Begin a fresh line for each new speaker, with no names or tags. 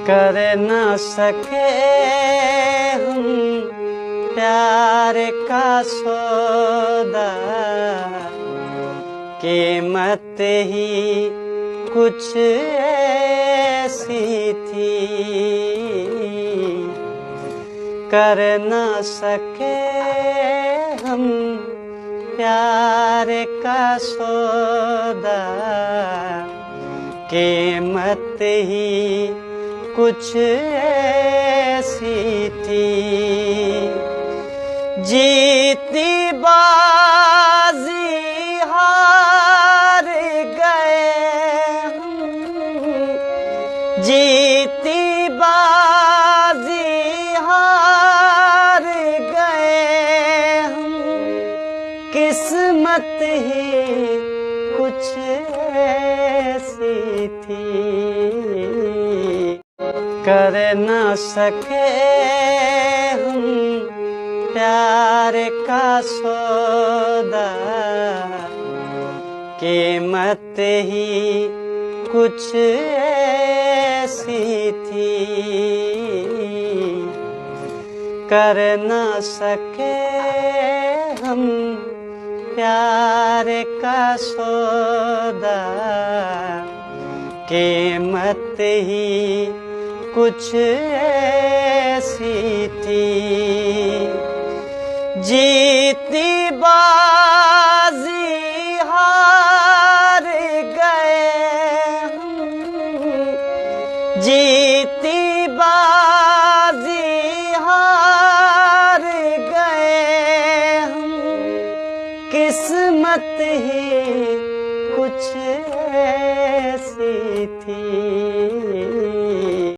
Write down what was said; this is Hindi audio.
कर न सके हम प्यार का सौदा, कीमत ही कुछ ऐसी थी। कर न सके हम प्यार का सौदा, कीमत ही कुछ ऐसी थी। जीती बाजी हार गए हम, जीती बाजी हार गए हम, किस्मत ही कुछ ऐसी थी। कर न सके हम प्यार का सौदा, कीमत ही कुछ ऐसी थी। कर न सके हम प्यार का सौदा, कीमत ही कुछ ऐसी थी। जीती बाजी हार गए हम, जीती बाजी